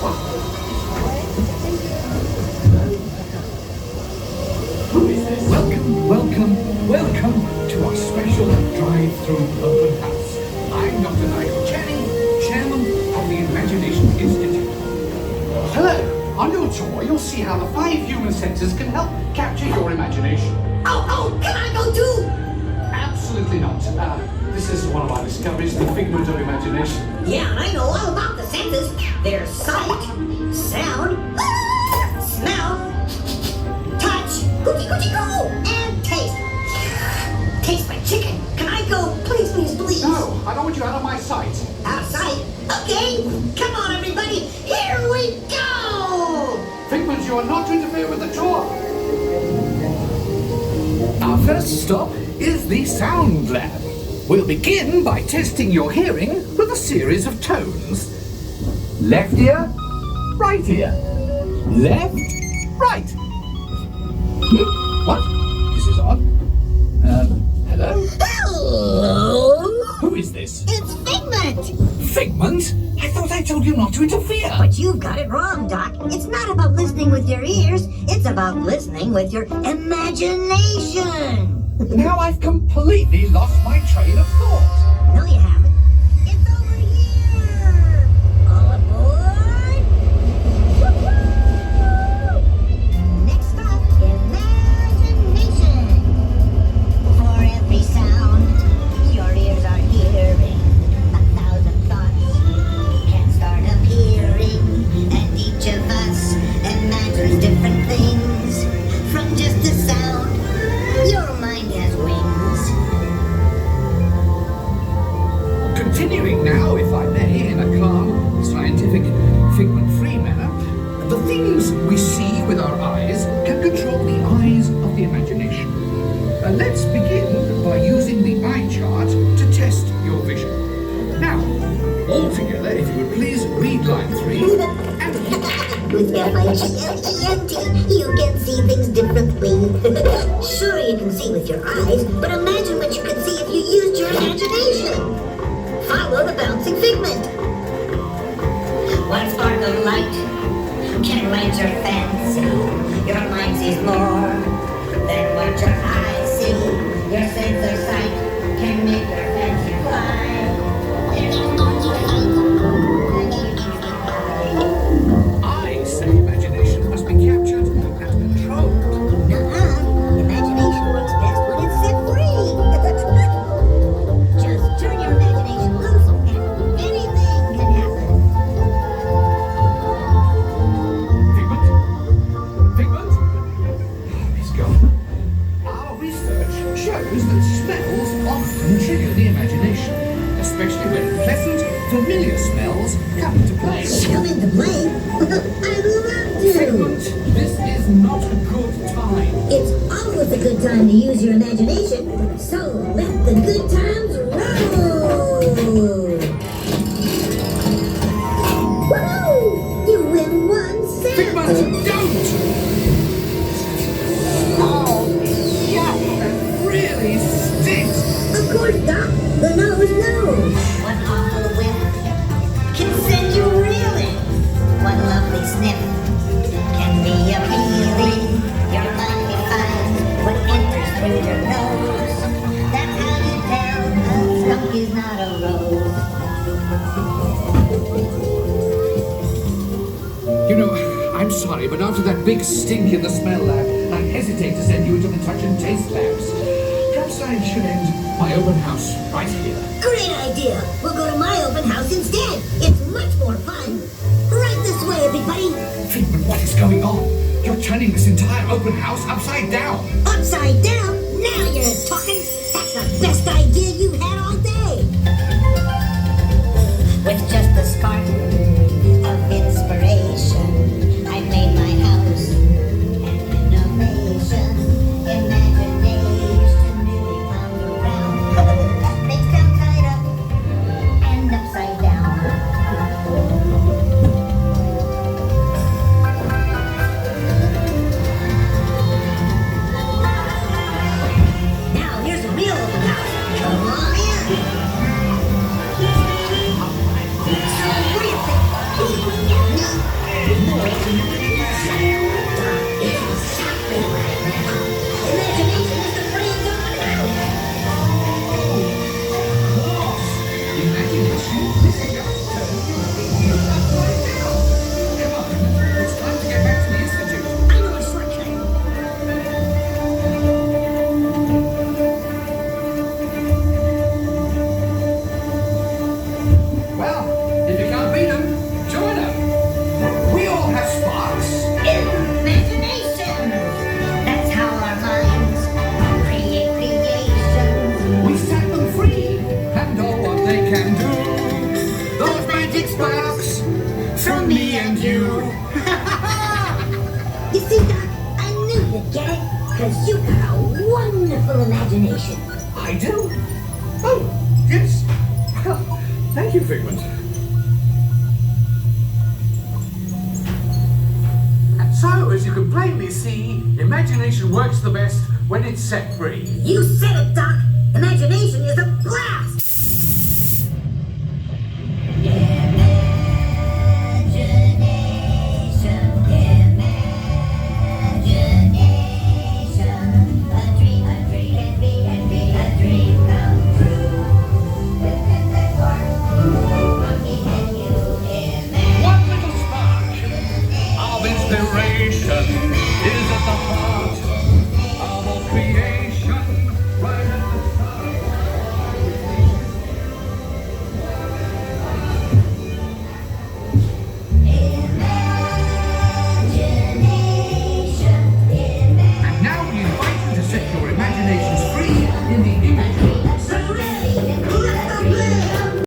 Welcome to our special drive-through open house. I'm Dr. Nigel Channing, Chairman of the Imagination Institute. Hello. On your tour, you'll see how the 5 human senses can help capture your imagination. Oh, can I go too? Absolutely not. This is one of our discoveries, the figment of imagination. Yeah, I know all about the senses. There's sight, sound, smell, touch, cookie go, and taste. Taste my chicken. Can I go? Please, please, please. No, I don't want you out of my sight. Out of sight? Okay. Come on, everybody. Here we go. Figment, you are not to interfere with the tour. Our first stop is the Sound Lab. We'll begin by testing your hearing with a series of tones. Left ear, right ear. Left, right. What? This is odd. Hello? Hello. Who is this? It's Figment. Figment? I thought I told you not to interfere. But you've got it wrong, Doc. It's not about listening with your ears. It's about listening with your imagination. Now I've completely lost my train of thought. No, you haven't. It's over here. All aboard. Woo-hoo! Next stop, imagination. For every sound your ears are hearing, 1,000 thoughts can start appearing, and each of us imagines different things from just a sound. Your mind has wings. Continuing now, if I may, in a calm, scientific, figment-free manner, the things we see with our eyes can control the eyes of the imagination. Let's begin by using the eye chart to test your vision. Now, all together, if you would please read line 3 and With F-I-G-L-E-N-T, you can see things differently. Sure, you can see with your eyes, but imagine what you could see if you used your imagination. Follow the bouncing figment. One spark of light can light your fancy. Your mind sees more than what your eyes see. Your sense of sight can make your fancy fly. I say imagination must be captured and controlled. Imagination works best when it's set free. Just turn your imagination loose and anything can happen. Figment? He's gone. Our research shows that smells often trigger the imagination, especially when pleasant, familiar smells come into play. Come into play? I love to. Figment, this is not a good time. It's always a good time to use your imagination. So let the good times roll. Woohoo! You win 1 cent. Figment, don't! Oh, yeah, that really stinks. Of course, Doc. The nose knows. One awful whiff can send you reeling. One lovely sniff can be appealing. Your mind defines what enters through your nose. That's how you tell a skunk is not a rose. You know, I'm sorry, but after that big stink in the smell lab, I hesitate to send you into the touch and taste labs. Perhaps I should end my open house right here. Great idea. We'll go to my open house instead. It's much more fun. Right this way, everybody. Figment, what is going on? You're turning this entire open house upside down. Upside down? Now you're talking. That's the best idea you've had all day. With just a spark of inspiration, I made my house an innovation. Imagination really comes around. Things come tied up and upside down. Now here's a real open house. Come on. Imagination is the brains of an animal. Imagination? This is just turning upside down. Come on, it's time to get back to the Institute. I know a shortcut. Well, if you can't beat them, join them. We all have sparks. Imagination! That's how our minds create creations. We set them free and know what they can do. Those magic sparks from me and you. You see, Doc, I knew you'd get it, because you've got a wonderful imagination. I do. Oh, yes. Well, thank you, Figment. So, as you can plainly see, imagination works the best when it's set free. You said it, Doc. Imagination is a blast.